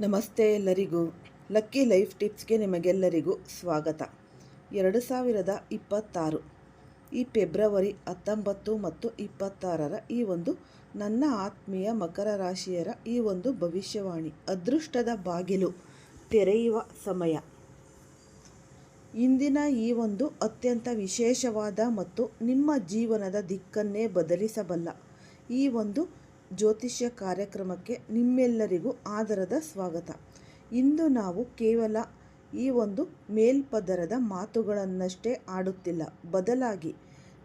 ನಮಸ್ತೆ ಎಲ್ಲರಿಗೂ. Lucky life ಟಿಪ್ಸ್ಗೆ ನಿಮಗೆಲ್ಲರಿಗೂ ಸ್ವಾಗತ. 2026 ಈ ಫೆಬ್ರವರಿ 19 ಮತ್ತು 26 ಈ ಒಂದು ನನ್ನ ಆತ್ಮೀಯ ಮಕರ ರಾಶಿಯರ ಈ ಒಂದು ಭವಿಷ್ಯವಾಣಿ ಅದೃಷ್ಟದ ಬಾಗಿಲು ತೆರೆಯುವ ಸಮಯ. ಇಂದಿನ ಈ ಒಂದು ಅತ್ಯಂತ ವಿಶೇಷವಾದ ಮತ್ತು ನಿಮ್ಮ ಜೀವನದ ದಿಕ್ಕನ್ನೇ ಬದಲಿಸಬಲ್ಲ ಈ ಒಂದು ಜ್ಯೋತಿಷ್ಯ ಕಾರ್ಯಕ್ರಮಕ್ಕೆ ನಿಮ್ಮೆಲ್ಲರಿಗೂ ಆದರದ ಸ್ವಾಗತ. ಇಂದು ನಾವು ಕೇವಲ ಈ ಒಂದು ಮೇಲ್ಪದರದ ಮಾತುಗಳನ್ನಷ್ಟೇ ಆಡುತ್ತಿಲ್ಲ, ಬದಲಾಗಿ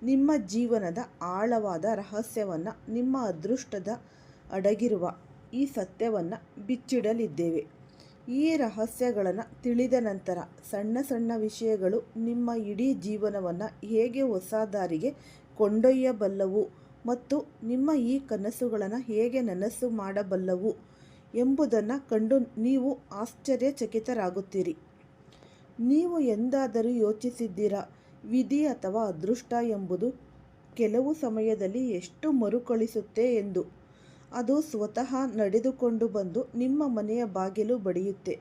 ನಿಮ್ಮ ಜೀವನದ ಆಳವಾದ ರಹಸ್ಯವನ್ನು, ನಿಮ್ಮ ಅದೃಷ್ಟದ ಅಡಗಿರುವ ಈ ಸತ್ಯವನ್ನು ಬಿಚ್ಚಿಡಲಿದ್ದೇವೆ. ಈ ರಹಸ್ಯಗಳನ್ನು ತಿಳಿದ ನಂತರ ಸಣ್ಣ ಸಣ್ಣ ವಿಷಯಗಳು ನಿಮ್ಮ ಇಡೀ ಜೀವನವನ್ನು ಹೇಗೆ ಹೊಸ ದಾರಿಗೆ ಕೊಂಡೊಯ್ಯಬಲ್ಲವು ಮತ್ತು ನಿಮ್ಮ ಈ ಕನಸುಗಳನ್ನು ಹೇಗೆ ನನಸು ಮಾಡಬಲ್ಲವು ಎಂಬುದನ್ನು ಕಂಡು ನೀವು ಆಶ್ಚರ್ಯಚಕಿತರಾಗುತ್ತೀರಿ. ನೀವು ಎಂದಾದರೂ ಯೋಚಿಸಿದ್ದೀರಾ, ವಿಧಿ ಅಥವಾ ಅದೃಷ್ಟ ಎಂಬುದು ಕೆಲವು ಸಮಯದಲ್ಲಿ ಎಷ್ಟು ಮರುಕಳಿಸುತ್ತೆ ಎಂದು? ಅದು ಸ್ವತಃ ನಡೆದುಕೊಂಡು ಬಂದು ನಿಮ್ಮ ಮನೆಯ ಬಾಗಿಲು ಬಡಿಯುತ್ತೆ.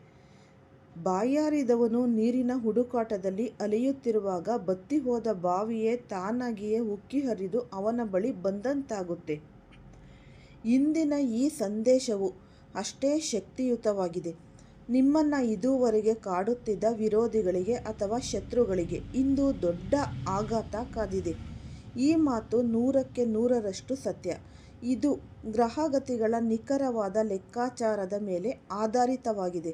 ಬಾಯಾರಿದವನು ನೀರಿನ ಹುಡುಕಾಟದಲ್ಲಿ ಅಲೆಯುತ್ತಿರುವಾಗ ಬತ್ತಿ ಹೋದ ಬಾವಿಯೇ ತಾನಾಗಿಯೇ ಉಕ್ಕಿ ಹರಿದು ಅವನ ಬಳಿ ಬಂದಂತಾಗುತ್ತೆ. ಇಂದಿನ ಈ ಸಂದೇಶವು ಅಷ್ಟೇ ಶಕ್ತಿಯುತವಾಗಿದೆ. ನಿಮ್ಮನ್ನು ಇದುವರೆಗೆ ಕಾಡುತ್ತಿದ್ದ ವಿರೋಧಿಗಳಿಗೆ ಅಥವಾ ಶತ್ರುಗಳಿಗೆ ಇಂದು ದೊಡ್ಡ ಆಘಾತ ಕಾದಿದೆ. ಈ ಮಾತು 100ಕ್ಕೆ 100ರಷ್ಟು ಸತ್ಯ. ಇದು ಗ್ರಹಗತಿಗಳ ನಿಖರವಾದ ಲೆಕ್ಕಾಚಾರದ ಮೇಲೆ ಆಧಾರಿತವಾಗಿದೆ.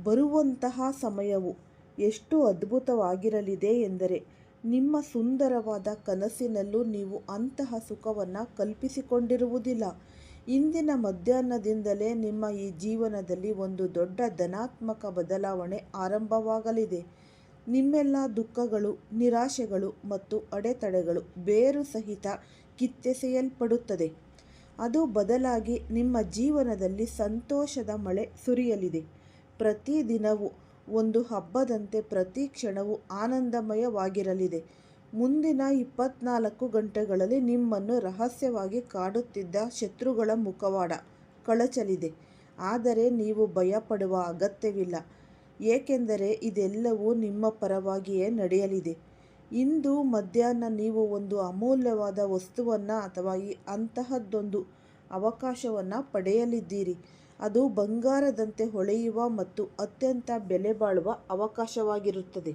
ಬರುವಂತಹ ಸಮಯವು ಎಷ್ಟು ಅದ್ಭುತವಾಗಿರಲಿದೆ ಎಂದರೆ, ನಿಮ್ಮ ಸುಂದರವಾದ ಕನಸಿನಲ್ಲೂ ನೀವು ಅಂತಹ ಸುಖವನ್ನು ಕಲ್ಪಿಸಿಕೊಂಡಿರುವುದಿಲ್ಲ. ಇಂದಿನ ಮಧ್ಯಾಹ್ನದಿಂದಲೇ ನಿಮ್ಮ ಈ ಜೀವನದಲ್ಲಿ ಒಂದು ದೊಡ್ಡ ಧನಾತ್ಮಕ ಬದಲಾವಣೆ ಆರಂಭವಾಗಲಿದೆ. ನಿಮ್ಮೆಲ್ಲ ದುಃಖಗಳು, ನಿರಾಶೆಗಳು ಮತ್ತು ಅಡೆತಡೆಗಳು ಬೇರು ಸಹಿತ ಕಿತ್ತೆಸೆಯಲ್ಪಡುತ್ತದೆ. ಅದು ಬದಲಾಗಿ ನಿಮ್ಮ ಜೀವನದಲ್ಲಿ ಸಂತೋಷದ ಮಳೆ ಸುರಿಯಲಿದೆ. ಪ್ರತಿ ದಿನವೂ ಒಂದು ಹಬ್ಬದಂತೆ ಪ್ರತಿ ಕ್ಷಣವೂ ಆನಂದಮಯವಾಗಿರಲಿದೆ. ಮುಂದಿನ 24 ಗಂಟೆಗಳಲ್ಲಿ ನಿಮ್ಮನ್ನು ರಹಸ್ಯವಾಗಿ ಕಾಡುತ್ತಿದ್ದ ಶತ್ರುಗಳ ಮುಖವಾಡ ಕಳಚಲಿದೆ. ಆದರೆ ನೀವು ಭಯಪಡುವ ಅಗತ್ಯವಿಲ್ಲ, ಏಕೆಂದರೆ ಇದೆಲ್ಲವೂ ನಿಮ್ಮ ಪರವಾಗಿಯೇ ನಡೆಯಲಿದೆ. ಇಂದು ಮಧ್ಯಾಹ್ನ ನೀವು ಒಂದು ಅಮೂಲ್ಯವಾದ ವಸ್ತುವನ್ನು ಅಥವಾ ಅಂತಹದ್ದೊಂದು ಅವಕಾಶವನ್ನು ಪಡೆಯಲಿದ್ದೀರಿ. ಅದು ಬಂಗಾರದಂತೆ ಹೊಳೆಯುವ ಮತ್ತು ಅತ್ಯಂತ ಬೆಲೆ ಬಾಳುವ ಅವಕಾಶವಾಗಿರುತ್ತದೆ.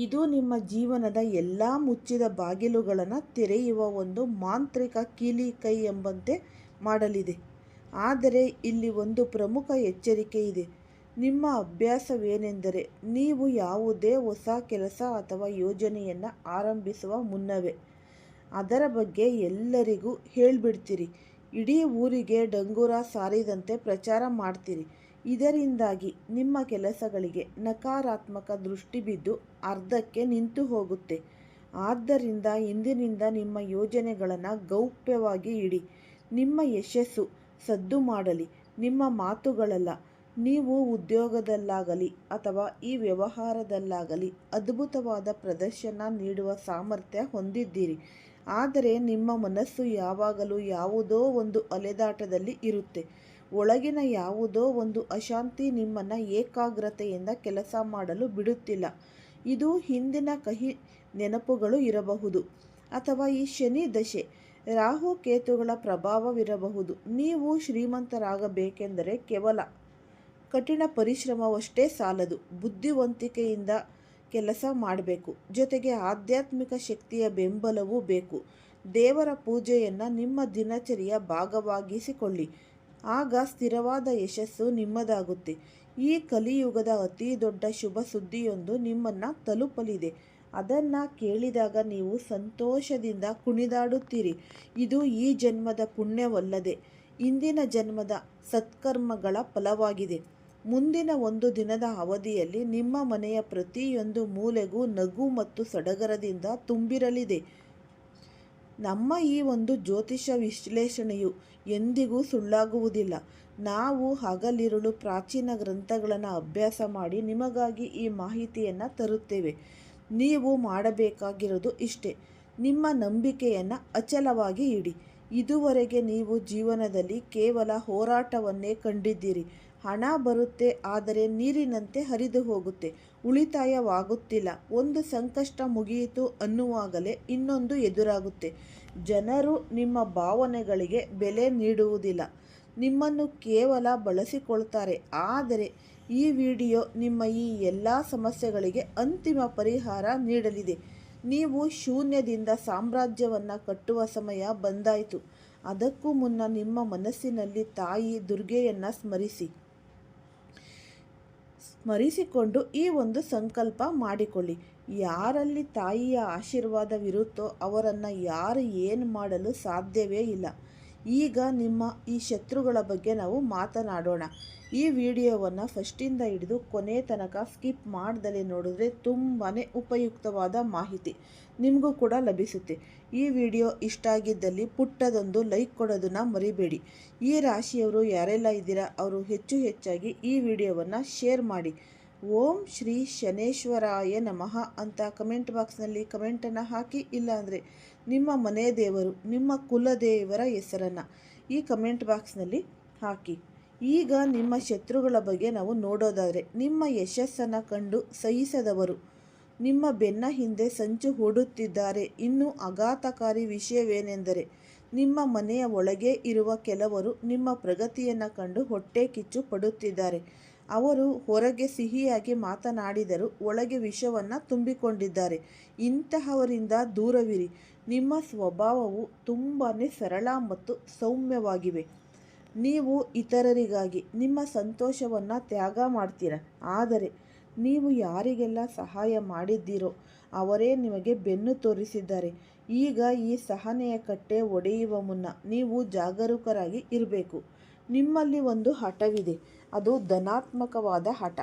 ಇದು ನಿಮ್ಮ ಜೀವನದ ಎಲ್ಲ ಮುಚ್ಚಿದ ಬಾಗಿಲುಗಳನ್ನು ತೆರೆಯುವ ಒಂದು ಮಾಂತ್ರಿಕ ಕೀಲಿ ಕೈ ಎಂಬಂತೆ ಮಾಡಲಿದೆ. ಆದರೆ ಇಲ್ಲಿ ಒಂದು ಪ್ರಮುಖ ಎಚ್ಚರಿಕೆ ಇದೆ. ನಿಮ್ಮ ಅಭ್ಯಾಸವೇನೆಂದರೆ, ನೀವು ಯಾವುದೇ ಹೊಸ ಕೆಲಸ ಅಥವಾ ಯೋಜನೆಯನ್ನು ಆರಂಭಿಸುವ ಮುನ್ನವೇ ಅದರ ಬಗ್ಗೆ ಎಲ್ಲರಿಗೂ ಹೇಳಿಬಿಡ್ತೀರಿ. ಇಡೀ ಊರಿಗೆ ಡಂಗೂರ ಸಾರಿದಂತೆ ಪ್ರಚಾರ ಮಾಡ್ತೀರಿ. ಇದರಿಂದಾಗಿ ನಿಮ್ಮ ಕೆಲಸಗಳಿಗೆ ನಕಾರಾತ್ಮಕ ದೃಷ್ಟಿ ಬಿದ್ದು ಅರ್ಧಕ್ಕೆ ನಿಂತು ಹೋಗುತ್ತೆ. ಆದ್ದರಿಂದ ಇಂದಿನಿಂದ ನಿಮ್ಮ ಯೋಜನೆಗಳನ್ನು ಗೌಪ್ಯವಾಗಿ ಇಡಿ. ನಿಮ್ಮ ಯಶಸ್ಸು ಸದ್ದು ಮಾಡಲಿ, ನಿಮ್ಮ ಮಾತುಗಳಲ್ಲ. ನೀವು ಉದ್ಯೋಗದಲ್ಲಾಗಲಿ ಅಥವಾ ಈ ವ್ಯವಹಾರದಲ್ಲಾಗಲಿ ಅದ್ಭುತವಾದ ಪ್ರದರ್ಶನ ನೀಡುವ ಸಾಮರ್ಥ್ಯ ಹೊಂದಿದ್ದೀರಿ. ಆದರೆ ನಿಮ್ಮ ಮನಸ್ಸು ಯಾವಾಗಲೂ ಯಾವುದೋ ಒಂದು ಅಲೆದಾಟದಲ್ಲಿ ಇರುತ್ತೆ. ಒಳಗಿನ ಯಾವುದೋ ಒಂದು ಅಶಾಂತಿ ನಿಮ್ಮನ್ನು ಏಕಾಗ್ರತೆಯಿಂದ ಕೆಲಸ ಮಾಡಲು ಬಿಡುತ್ತಿಲ್ಲ. ಇದು ಹಿಂದಿನ ಕಹಿ ನೆನಪುಗಳು ಇರಬಹುದು, ಅಥವಾ ಈ ಶನಿ ದಶೆ, ರಾಹು ಕೇತುಗಳ ಪ್ರಭಾವವಿರಬಹುದು. ನೀವು ಶ್ರೀಮಂತರಾಗಬೇಕೆಂದರೆ ಕೇವಲ ಕಠಿಣ ಪರಿಶ್ರಮವಷ್ಟೇ ಸಾಲದು. ಬುದ್ಧಿವಂತಿಕೆಯಿಂದ ಕೆಲಸ ಮಾಡಬೇಕು, ಜೊತೆಗೆ ಆಧ್ಯಾತ್ಮಿಕ ಶಕ್ತಿಯ ಬೆಂಬಲವೂ ಬೇಕು. ದೇವರ ಪೂಜೆಯನ್ನು ನಿಮ್ಮ ದಿನಚರಿಯ ಭಾಗವಾಗಿಸಿಕೊಳ್ಳಿ. ಆಗ ಸ್ಥಿರವಾದ ಯಶಸ್ಸು ನಿಮ್ಮದಾಗುತ್ತೆ. ಈ ಕಲಿಯುಗದ ಅತಿ ದೊಡ್ಡ ಶುಭ ಸುದ್ದಿಯೊಂದು ನಿಮ್ಮನ್ನು ತಲುಪಲಿದೆ. ಅದನ್ನು ಕೇಳಿದಾಗ ನೀವು ಸಂತೋಷದಿಂದ ಕುಣಿದಾಡುತ್ತೀರಿ. ಇದು ಈ ಜನ್ಮದ ಪುಣ್ಯವಲ್ಲದೆ ಇಂದಿನ ಜನ್ಮದ ಸತ್ಕರ್ಮಗಳ ಫಲವಾಗಿದೆ. ಮುಂದಿನ ಒಂದು ದಿನದ ಅವಧಿಯಲ್ಲಿ ನಿಮ್ಮ ಮನೆಯ ಪ್ರತಿಯೊಂದು ಮೂಲೆಗೂ ನಗು ಮತ್ತು ಸಡಗರದಿಂದ ತುಂಬಿರಲಿದೆ. ನಮ್ಮ ಈ ಒಂದು ಜ್ಯೋತಿಷ ವಿಶ್ಲೇಷಣೆಯು ಎಂದಿಗೂ ಸುಳ್ಳಾಗುವುದಿಲ್ಲ. ನಾವು ಹಗಲಿರುಳು ಪ್ರಾಚೀನ ಗ್ರಂಥಗಳನ್ನು ಅಭ್ಯಾಸ ಮಾಡಿ ನಿಮಗಾಗಿ ಈ ಮಾಹಿತಿಯನ್ನು ತರುತ್ತೇವೆ. ನೀವು ಮಾಡಬೇಕಾಗಿರೋದು ಇಷ್ಟೇ, ನಿಮ್ಮ ನಂಬಿಕೆಯನ್ನು ಅಚಲವಾಗಿ ಇಡಿ. ಇದುವರೆಗೆ ನೀವು ಜೀವನದಲ್ಲಿ ಕೇವಲ ಹೋರಾಟವನ್ನೇ ಕಂಡಿದ್ದೀರಿ. ಹಣ ಬರುತ್ತೆ, ಆದರೆ ನೀರಿನಂತೆ ಹರಿದು ಹೋಗುತ್ತೆ, ಉಳಿತಾಯವಾಗುತ್ತಿಲ್ಲ. ಒಂದು ಸಂಕಷ್ಟ ಮುಗಿಯಿತು ಅನ್ನುವಾಗಲೇ ಇನ್ನೊಂದು ಎದುರಾಗುತ್ತೆ. ಜನರು ನಿಮ್ಮ ಭಾವನೆಗಳಿಗೆ ಬೆಲೆ ನೀಡುವುದಿಲ್ಲ, ನಿಮ್ಮನ್ನು ಕೇವಲ ಬಳಸಿಕೊಳ್ತಾರೆ. ಆದರೆ ಈ ವಿಡಿಯೋ ನಿಮ್ಮ ಈ ಎಲ್ಲ ಸಮಸ್ಯೆಗಳಿಗೆ ಅಂತಿಮ ಪರಿಹಾರ ನೀಡಲಿದೆ. ನೀವು ಶೂನ್ಯದಿಂದ ಸಾಮ್ರಾಜ್ಯವನ್ನು ಕಟ್ಟುವ ಸಮಯ ಬಂದಾಯಿತು. ಅದಕ್ಕೂ ಮುನ್ನ ನಿಮ್ಮ ಮನಸ್ಸಿನಲ್ಲಿ ತಾಯಿ ದುರ್ಗೆಯನ್ನು ಸ್ಮರಿಸಿಕೊಂಡು ಈ ಒಂದು ಸಂಕಲ್ಪ ಮಾಡಿಕೊಳ್ಳಿ. ಯಾರಲ್ಲಿ ತಾಯಿಯ ಆಶೀರ್ವಾದವಿರುತ್ತೋ ಅವರನ್ನು ಯಾರು ಏನು ಮಾಡಲು ಸಾಧ್ಯವೇ ಇಲ್ಲ. ಈಗ ನಿಮ್ಮ ಈ ಶತ್ರುಗಳ ಬಗ್ಗೆ ನಾವು ಮಾತನಾಡೋಣ. ಈ ವಿಡಿಯೋವನ್ನು ಫಸ್ಟಿಂದ ಹಿಡಿದು ಕೊನೆ ತನಕ ಸ್ಕಿಪ್ ಮಾಡ್ದಲೇ ನೋಡಿದ್ರೆ ತುಂಬಾ ಉಪಯುಕ್ತವಾದ ಮಾಹಿತಿ ನಿಮಗೂ ಕೂಡ ಲಭಿಸುತ್ತೆ. ಈ ವಿಡಿಯೋ ಇಷ್ಟ ಆಗಿದ್ದಲ್ಲಿ ಪುಟ್ಟದೊಂದು ಲೈಕ್ ಕೊಡೋದನ್ನು ಮರಿಬೇಡಿ. ಈ ರಾಶಿಯವರು ಯಾರೆಲ್ಲ ಇದ್ದೀರಾ ಅವರು ಹೆಚ್ಚಾಗಿ ಈ ವಿಡಿಯೋವನ್ನು ಶೇರ್ ಮಾಡಿ. ಓಂ ಶ್ರೀ ಶನೇಶ್ವರಾಯ ನಮಃ ಅಂತ ಕಮೆಂಟ್ ಬಾಕ್ಸ್ನಲ್ಲಿ ಕಮೆಂಟನ್ನು ಹಾಕಿ. ಇಲ್ಲಾಂದರೆ ನಿಮ್ಮ ಮನೆ ದೇವರು, ನಿಮ್ಮ ಕುಲದೇವರ ಹೆಸರನ್ನು ಈ ಕಮೆಂಟ್ ಬಾಕ್ಸ್ನಲ್ಲಿ ಹಾಕಿ. ಈಗ ನಿಮ್ಮ ಶತ್ರುಗಳ ಬಗ್ಗೆ ನಾವು ನೋಡೋದಾದರೆ, ನಿಮ್ಮ ಯಶಸ್ಸನ್ನು ಕಂಡು ಸಹಿಸದವರು ನಿಮ್ಮ ಬೆನ್ನ ಹಿಂದೆ ಸಂಚು ಹೂಡುತ್ತಿದ್ದಾರೆ. ಇನ್ನು ಆಘಾತಕಾರಿ ವಿಷಯವೇನೆಂದರೆ, ನಿಮ್ಮ ಮನೆಯ ಒಳಗೆ ಇರುವ ಕೆಲವರು ನಿಮ್ಮ ಪ್ರಗತಿಯನ್ನು ಕಂಡು ಹೊಟ್ಟೆ ಕಿಚ್ಚು ಪಡುತ್ತಿದ್ದಾರೆ. ಅವರು ಹೊರಗೆ ಸಿಹಿಯಾಗಿ ಮಾತನಾಡಿದರೂ ಒಳಗೆ ವಿಷವನ್ನು ತುಂಬಿಕೊಂಡಿದ್ದಾರೆ. ಇಂತಹವರಿಂದ ದೂರವಿರಿ. ನಿಮ್ಮ ಸ್ವಭಾವವು ತುಂಬಾ ಸರಳ ಮತ್ತು ಸೌಮ್ಯವಾಗಿವೆ. ನೀವು ಇತರರಿಗಾಗಿ ನಿಮ್ಮ ಸಂತೋಷವನ್ನು ತ್ಯಾಗ ಮಾಡ್ತೀರ. ಆದರೆ ನೀವು ಯಾರಿಗೆಲ್ಲ ಸಹಾಯ ಮಾಡಿದ್ದೀರೋ ಅವರೇ ನಿಮಗೆ ಬೆನ್ನು ತೋರಿಸಿದ್ದಾರೆ. ಈಗ ಈ ಸಹನೆಯ ಕಟ್ಟೆ ಒಡೆಯುವ ಮುನ್ನ ನೀವು ಜಾಗರೂಕರಾಗಿ ಇರಬೇಕು. ನಿಮ್ಮಲ್ಲಿ ಒಂದು ಹಠವಿದೆ, ಅದು ಧನಾತ್ಮಕವಾದ ಹಠ.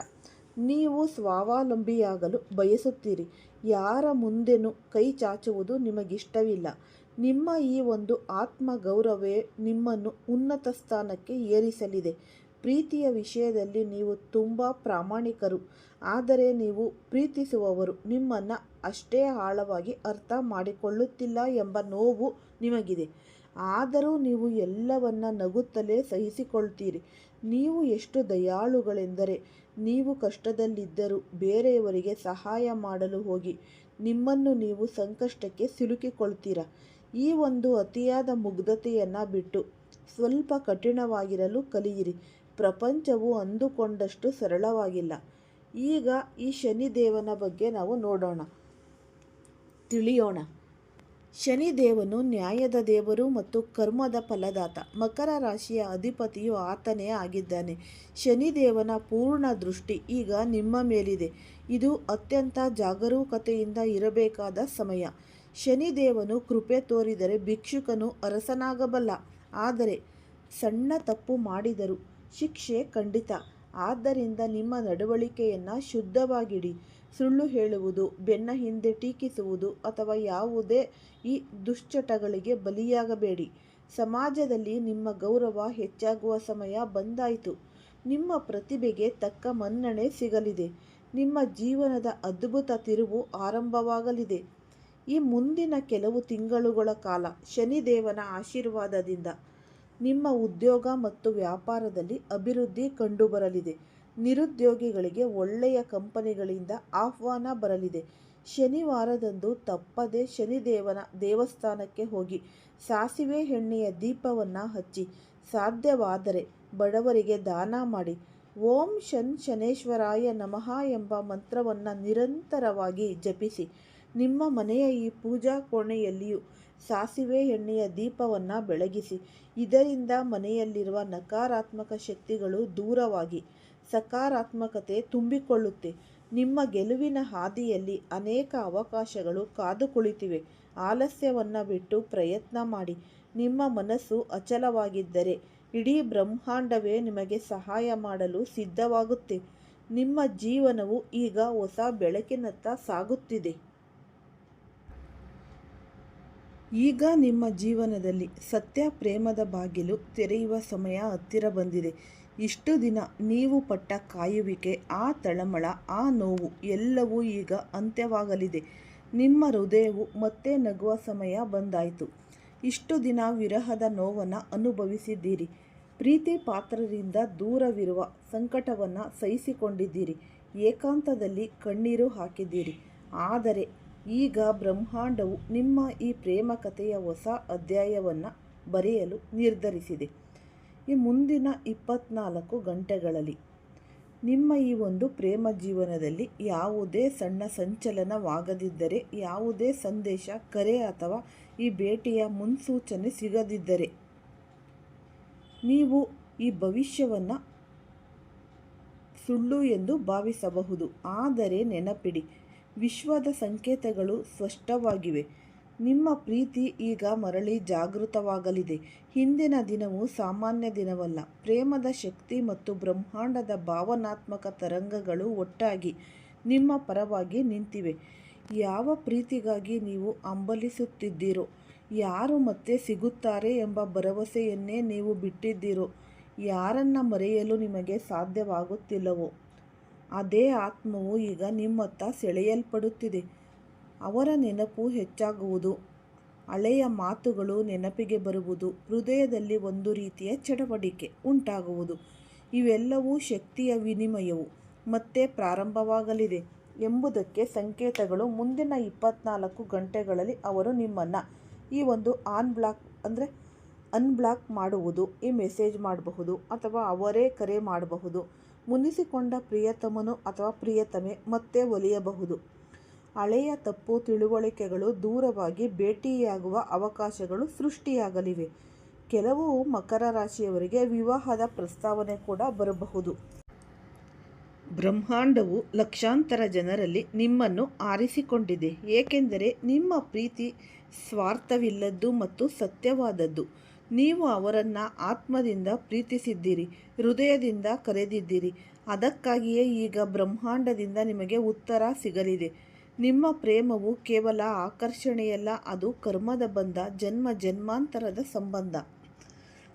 ನೀವು ಸ್ವಾವಲಂಬಿಯಾಗಲು ಬಯಸುತ್ತೀರಿ. ಯಾರ ಮುಂದೆನೂ ಕೈ ಚಾಚುವುದು ನಿಮಗಿಷ್ಟವಿಲ್ಲ. ನಿಮ್ಮ ಈ ಒಂದು ಆತ್ಮಗೌರವವೇ ನಿಮ್ಮನ್ನು ಉನ್ನತ ಸ್ಥಾನಕ್ಕೆ ಏರಿಸಲಿದೆ. ಪ್ರೀತಿಯ ವಿಷಯದಲ್ಲಿ ನೀವು ತುಂಬ ಪ್ರಾಮಾಣಿಕರು. ಆದರೆ ನೀವು ಪ್ರೀತಿಸುವವರು ನಿಮ್ಮನ್ನು ಅಷ್ಟೇ ಆಳವಾಗಿ ಅರ್ಥ ಮಾಡಿಕೊಳ್ಳುತ್ತಿಲ್ಲ ಎಂಬ ನೋವು ನಿಮಗಿದೆ. ಆದರೂ ನೀವು ಎಲ್ಲವನ್ನ ನಗುತ್ತಲೇ ಸಹಿಸಿಕೊಳ್ತೀರಿ. ನೀವು ಎಷ್ಟು ದಯಾಳುಗಳೆಂದರೆ, ನೀವು ಕಷ್ಟದಲ್ಲಿದ್ದರೂ ಬೇರೆಯವರಿಗೆ ಸಹಾಯ ಮಾಡಲು ಹೋಗಿ ನಿಮ್ಮನ್ನು ನೀವು ಸಂಕಷ್ಟಕ್ಕೆ ಸಿಲುಕಿಕೊಳ್ತೀರ. ಈ ಒಂದು ಅತಿಯಾದ ಮುಗ್ಧತೆಯನ್ನು ಬಿಟ್ಟು ಸ್ವಲ್ಪ ಕಠಿಣವಾಗಿರಲು ಕಲಿಯಿರಿ. ಪ್ರಪಂಚವು ಅಂದುಕೊಂಡಷ್ಟು ಸರಳವಾಗಿಲ್ಲ. ಈಗ ಈ ಶನಿದೇವನ ಬಗ್ಗೆ ನಾವು ತಿಳಿಯೋಣ. ಶನಿದೇವನು ನ್ಯಾಯದ ದೇವರು ಮತ್ತು ಕರ್ಮದ ಫಲದಾತ. ಮಕರ ರಾಶಿಯ ಅಧಿಪತಿಯು ಆತನೇ ಆಗಿದ್ದಾನೆ. ಶನಿದೇವನ ಪೂರ್ಣ ದೃಷ್ಟಿ ಈಗ ನಿಮ್ಮ ಮೇಲಿದೆ. ಇದು ಅತ್ಯಂತ ಜಾಗರೂಕತೆಯಿಂದ ಇರಬೇಕಾದ ಸಮಯ. ಶನಿದೇವನು ಕೃಪೆ ತೋರಿದರೆ ಭಿಕ್ಷುಕನು ಅರಸನಾಗಬಲ್ಲ. ಆದರೆ ಸಣ್ಣ ತಪ್ಪು ಮಾಡಿದರೂ ಶಿಕ್ಷೆ ಖಂಡಿತ. ಆದ್ದರಿಂದ ನಿಮ್ಮ ನಡವಳಿಕೆಯನ್ನು ಶುದ್ಧವಾಗಿಡಿ. ಸುಳ್ಳು ಹೇಳುವುದು, ಬೆನ್ನ ಹಿಂದೆ ಟೀಕಿಸುವುದು ಅಥವಾ ಯಾವುದೇ ಈ ದುಶ್ಚಟಗಳಿಗೆ ಬಲಿಯಾಗಬೇಡಿ. ಸಮಾಜದಲ್ಲಿ ನಿಮ್ಮ ಗೌರವ ಹೆಚ್ಚಾಗುವ ಸಮಯ ಬಂದಾಯಿತು. ನಿಮ್ಮ ಪ್ರತಿಭೆಗೆ ತಕ್ಕ ಮನ್ನಣೆ ಸಿಗಲಿದೆ. ನಿಮ್ಮ ಜೀವನದ ಅದ್ಭುತ ತಿರುವು ಆರಂಭವಾಗಲಿದೆ. ಈ ಮುಂದಿನ ಕೆಲವು ತಿಂಗಳುಗಳ ಕಾಲ ಶನಿದೇವನ ಆಶೀರ್ವಾದದಿಂದ ನಿಮ್ಮ ಉದ್ಯೋಗ ಮತ್ತು ವ್ಯಾಪಾರದಲ್ಲಿ ಅಭಿವೃದ್ಧಿ ಕಂಡುಬರಲಿದೆ. ನಿರುದ್ಯೋಗಿಗಳಿಗೆ ಒಳ್ಳೆಯ ಕಂಪನಿಗಳಿಂದ ಆಹ್ವಾನ ಬರಲಿದೆ. ಶನಿವಾರದಂದು ತಪ್ಪದೆ ಶನಿದೇವನ ದೇವಸ್ಥಾನಕ್ಕೆ ಹೋಗಿ ಸಾಸಿವೆ ಎಣ್ಣೆಯ ದೀಪವನ್ನು ಹಚ್ಚಿ, ಸಾಧ್ಯವಾದರೆ ಬಡವರಿಗೆ ದಾನ ಮಾಡಿ. ಓಂ ಶನೇಶ್ವರಾಯ ನಮಃ ಎಂಬ ಮಂತ್ರವನ್ನು ನಿರಂತರವಾಗಿ ಜಪಿಸಿ. ನಿಮ್ಮ ಮನೆಯ ಈ ಪೂಜಾ ಕೋಣೆಯಲ್ಲಿಯೂ ಸಾಸಿವೆ ಎಣ್ಣೆಯ ದೀಪವನ್ನು ಬೆಳಗಿಸಿ. ಇದರಿಂದ ಮನೆಯಲ್ಲಿರುವ ನಕಾರಾತ್ಮಕ ಶಕ್ತಿಗಳು ದೂರವಾಗಿ ಸಕಾರಾತ್ಮಕತೆ ತುಂಬಿಕೊಳ್ಳುತ್ತೆ. ನಿಮ್ಮ ಗೆಲುವಿನ ಹಾದಿಯಲ್ಲಿ ಅನೇಕ ಅವಕಾಶಗಳು ಕಾದು ಕುಳಿತಿವೆ. ಆಲಸ್ಯವನ್ನು ಬಿಟ್ಟು ಪ್ರಯತ್ನ ಮಾಡಿ. ನಿಮ್ಮ ಮನಸ್ಸು ಅಚಲವಾಗಿದ್ದರೆ ಇಡೀ ಬ್ರಹ್ಮಾಂಡವೇ ನಿಮಗೆ ಸಹಾಯ ಮಾಡಲು ಸಿದ್ಧವಾಗುತ್ತೆ. ನಿಮ್ಮ ಜೀವನವು ಈಗ ಹೊಸ ಬೆಳಕಿನತ್ತ ಸಾಗುತ್ತಿದೆ. ಈಗ ನಿಮ್ಮ ಜೀವನದಲ್ಲಿ ಸತ್ಯ ಪ್ರೇಮದ ಬಾಗಿಲು ತೆರೆಯುವ ಸಮಯ ಹತ್ತಿರ ಬಂದಿದೆ. ಇಷ್ಟು ದಿನ ನೀವು ಪಟ್ಟ ಕಾಯುವಿಕೆ, ಆ ತಳಮಳ, ಆ ನೋವು ಎಲ್ಲವೂ ಈಗ ಅಂತ್ಯವಾಗಲಿದೆ. ನಿಮ್ಮ ಹೃದಯವು ಮತ್ತೆ ನಗುವ ಸಮಯ ಬಂದಾಯಿತು. ಇಷ್ಟು ದಿನ ವಿರಹದ ನೋವನ್ನು ಅನುಭವಿಸಿದ್ದೀರಿ. ಪ್ರೀತಿ ಪಾತ್ರರಿಂದ ದೂರವಿರುವ ಸಂಕಟವನ್ನು ಸಹಿಸಿಕೊಂಡಿದ್ದೀರಿ. ಏಕಾಂತದಲ್ಲಿ ಕಣ್ಣೀರು ಹಾಕಿದ್ದೀರಿ. ಆದರೆ ಈಗ ಬ್ರಹ್ಮಾಂಡವು ನಿಮ್ಮ ಈ ಪ್ರೇಮ ಕಥೆಯ ಹೊಸ ಅಧ್ಯಾಯವನ್ನು ಬರೆಯಲು ನಿರ್ಧರಿಸಿದೆ. ಈ ಮುಂದಿನ 24 ಗಂಟೆಗಳಲ್ಲಿ ನಿಮ್ಮ ಈ ಒಂದು ಪ್ರೇಮ ಜೀವನದಲ್ಲಿ ಯಾವುದೇ ಸಣ್ಣ ಸಂಚಲನವಾಗದಿದ್ದರೆ, ಯಾವುದೇ ಸಂದೇಶ, ಕರೆ ಅಥವಾ ಈ ಭೇಟಿಯ ಮುನ್ಸೂಚನೆ ಸಿಗದಿದ್ದರೆ ನೀವು ಈ ಭವಿಷ್ಯವನ್ನು ಸುಳ್ಳು ಎಂದು ಭಾವಿಸಬಹುದು. ಆದರೆ ನೆನಪಿಡಿ, ವಿಶ್ವದ ಸಂಕೇತಗಳು ಸ್ಪಷ್ಟವಾಗಿವೆ. ನಿಮ್ಮ ಪ್ರೀತಿ ಈಗ ಮರಳಿ ಜಾಗೃತವಾಗಲಿದೆ. ಹಿಂದಿನ ದಿನವು ಸಾಮಾನ್ಯ ದಿನವಲ್ಲ. ಪ್ರೇಮದ ಶಕ್ತಿ ಮತ್ತು ಬ್ರಹ್ಮಾಂಡದ ಭಾವನಾತ್ಮಕ ತರಂಗಗಳು ಒಟ್ಟಾಗಿ ನಿಮ್ಮ ಪರವಾಗಿ ನಿಂತಿವೆ. ಯಾವ ಪ್ರೀತಿಗಾಗಿ ನೀವು ಹಂಬಲಿಸುತ್ತಿದ್ದೀರೋ, ಯಾರು ಮತ್ತೆ ಸಿಗುತ್ತಾರೆ ಎಂಬ ಭರವಸೆಯನ್ನೇ ನೀವು ಬಿಟ್ಟಿದ್ದೀರೋ, ಯಾರನ್ನು ಮರೆಯಲು ನಿಮಗೆ ಸಾಧ್ಯವಾಗುತ್ತಿಲ್ಲವೋ ಅದೇ ಆತ್ಮವು ಈಗ ನಿಮ್ಮತ್ತ ಸೆಳೆಯಲ್ಪಡುತ್ತಿದೆ. ಅವರ ನೆನಪು ಹೆಚ್ಚಾಗುವುದು, ಹಳೆಯ ಮಾತುಗಳು ನೆನಪಿಗೆ ಬರುವುದು, ಹೃದಯದಲ್ಲಿ ಒಂದು ರೀತಿಯ ಚಡವಡಿಕೆ ಉಂಟಾಗುವುದು. ಇವೆಲ್ಲವೂ ಶಕ್ತಿಯ ವಿನಿಮಯವು ಮತ್ತೆ ಪ್ರಾರಂಭವಾಗಲಿದೆ ಎಂಬುದಕ್ಕೆ ಸಂಕೇತಗಳು. ಮುಂದಿನ 24 ಗಂಟೆಗಳಲ್ಲಿ ಅವರು ನಿಮ್ಮನ್ನು ಈ ಒಂದು ಅನ್ಬ್ಲಾಕ್ ಮಾಡುವುದು, ಈ ಮೆಸೇಜ್ ಮಾಡಬಹುದು ಅಥವಾ ಅವರೇ ಕರೆ ಮಾಡಬಹುದು. ಮುನಿಸಿಕೊಂಡ ಪ್ರಿಯತಮನು ಅಥವಾ ಪ್ರಿಯತಮೆ ಮತ್ತೆ ಒಲಿಯಬಹುದು. ಹಳೆಯ ತಪ್ಪು ತಿಳುವಳಿಕೆಗಳು ದೂರವಾಗಿ ಭೇಟಿಯಾಗುವ ಅವಕಾಶಗಳು ಸೃಷ್ಟಿಯಾಗಲಿವೆ. ಕೆಲವು ಮಕರ ರಾಶಿಯವರಿಗೆ ವಿವಾಹದ ಪ್ರಸ್ತಾವನೆ ಕೂಡ ಬರಬಹುದು. ಬ್ರಹ್ಮಾಂಡವು ಲಕ್ಷಾಂತರ ಜನರಲ್ಲಿ ನಿಮ್ಮನ್ನು ಆರಿಸಿಕೊಂಡಿದೆ, ಏಕೆಂದರೆ ನಿಮ್ಮ ಪ್ರೀತಿ ಸ್ವಾರ್ಥವಿಲ್ಲದ್ದು ಮತ್ತು ಸತ್ಯವಾದದ್ದು. ನೀವು ಅವರನ್ನು ಆತ್ಮದಿಂದ ಪ್ರೀತಿಸಿದ್ದೀರಿ, ಹೃದಯದಿಂದ ಕರೆದಿದ್ದೀರಿ. ಅದಕ್ಕಾಗಿಯೇ ಈಗ ಬ್ರಹ್ಮಾಂಡದಿಂದ ನಿಮಗೆ ಉತ್ತರ ಸಿಗಲಿದೆ. ನಿಮ್ಮ ಪ್ರೇಮವು ಕೇವಲ ಆಕರ್ಷಣೆಯಲ್ಲ, ಅದು ಕರ್ಮದ ಬಂಧ, ಜನ್ಮ ಜನ್ಮಾಂತರದ ಸಂಬಂಧ.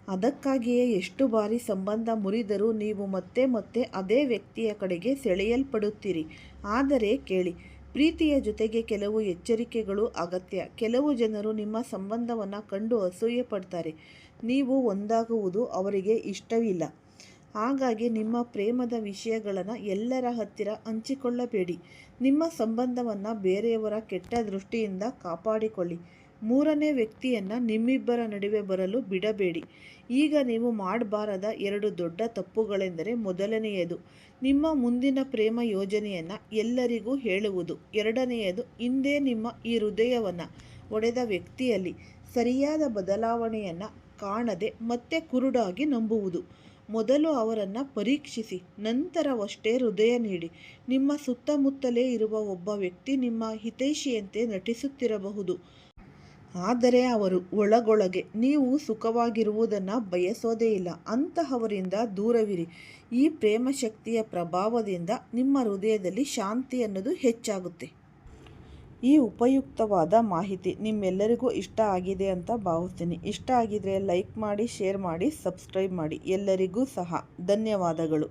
ಅದಕ್ಕಾಗಿಯೇ ಎಷ್ಟು ಬಾರಿ ಸಂಬಂಧ ಮುರಿದರೂ ನೀವು ಮತ್ತೆ ಮತ್ತೆ ಅದೇ ವ್ಯಕ್ತಿಯ ಕಡೆಗೆ ಸೆಳೆಯಲ್ಪಡುತ್ತೀರಿ. ಆದರೆ ಕೇಳಿ, ಪ್ರೀತಿಯ ಜೊತೆಗೆ ಕೆಲವು ಎಚ್ಚರಿಕೆಗಳು ಅಗತ್ಯ. ಕೆಲವು ಜನರು ನಿಮ್ಮ ಸಂಬಂಧವನ್ನು ಕಂಡು ಅಸೂಯೆ ಪಡ್ತಾರೆ. ನೀವು ಒಂದಾಗುವುದು ಅವರಿಗೆ ಇಷ್ಟವಿಲ್ಲ. ಹಾಗಾಗಿ ನಿಮ್ಮ ಪ್ರೇಮದ ವಿಷಯಗಳನ್ನು ಎಲ್ಲರ ಹತ್ತಿರ ಹಂಚಿಕೊಳ್ಳಬೇಡಿ. ನಿಮ್ಮ ಸಂಬಂಧವನ್ನು ಬೇರೆಯವರ ಕೆಟ್ಟ ದೃಷ್ಟಿಯಿಂದ ಕಾಪಾಡಿಕೊಳ್ಳಿ. ಮೂರನೇ ವ್ಯಕ್ತಿಯನ್ನು ನಿಮ್ಮಿಬ್ಬರ ನಡುವೆ ಬರಲು ಬಿಡಬೇಡಿ. ಈಗ ನೀವು ಮಾಡಬಾರದ 2 ದೊಡ್ಡ ತಪ್ಪುಗಳೆಂದರೆ, ಮೊದಲನೆಯದು ನಿಮ್ಮ ಮುಂದಿನ ಪ್ರೇಮ ಯೋಜನೆಯನ್ನು ಎಲ್ಲರಿಗೂ ಹೇಳುವುದು. ಎರಡನೆಯದು ಹಿಂದೆ ನಿಮ್ಮ ಈ ಹೃದಯವನ್ನು ಒಡೆದ ವ್ಯಕ್ತಿಯಲ್ಲಿ ಸರಿಯಾದ ಬದಲಾವಣೆಯನ್ನು ಕಾಣದೆ ಮತ್ತೆ ಕುರುಡಾಗಿ ನಂಬುವುದು. ಮೊದಲು ಅವರನ್ನು ಪರೀಕ್ಷಿಸಿ, ನಂತರವಷ್ಟೇ ಹೃದಯ ನೀಡಿ. ನಿಮ್ಮ ಸುತ್ತಮುತ್ತಲೇ ಇರುವ ಒಬ್ಬ ವ್ಯಕ್ತಿ ನಿಮ್ಮ ಹಿತೈಷಿಯಂತೆ ನಟಿಸುತ್ತಿರಬಹುದು, ಆದರೆ ಅವರು ಒಳಗೊಳಗೆ ನೀವು ಸುಖವಾಗಿರುವುದನ್ನು ಬಯಸೋದೇ ಇಲ್ಲ. ಅಂತಹವರಿಂದ ದೂರವಿರಿ. ಈ ಪ್ರೇಮ ಶಕ್ತಿಯ ಪ್ರಭಾವದಿಂದ ನಿಮ್ಮ ಹೃದಯದಲ್ಲಿ ಶಾಂತಿ ಅನ್ನೋದು ಹೆಚ್ಚಾಗುತ್ತೆ. ಈ ಉಪಯುಕ್ತವಾದ ಮಾಹಿತಿ ನಿಮ್ಮೆಲ್ಲರಿಗೂ ಇಷ್ಟ ಆಗಿದೆ ಅಂತ ಭಾವಿಸ್ತೀನಿ. ಇಷ್ಟ ಆಗಿದ್ರೆ ಲೈಕ್ ಮಾಡಿ, ಶೇರ್ ಮಾಡಿ, ಸಬ್ಸ್ಕ್ರೈಬ್ ಮಾಡಿ. ಎಲ್ಲರಿಗೂ ಸಹ ಧನ್ಯವಾದಗಳು.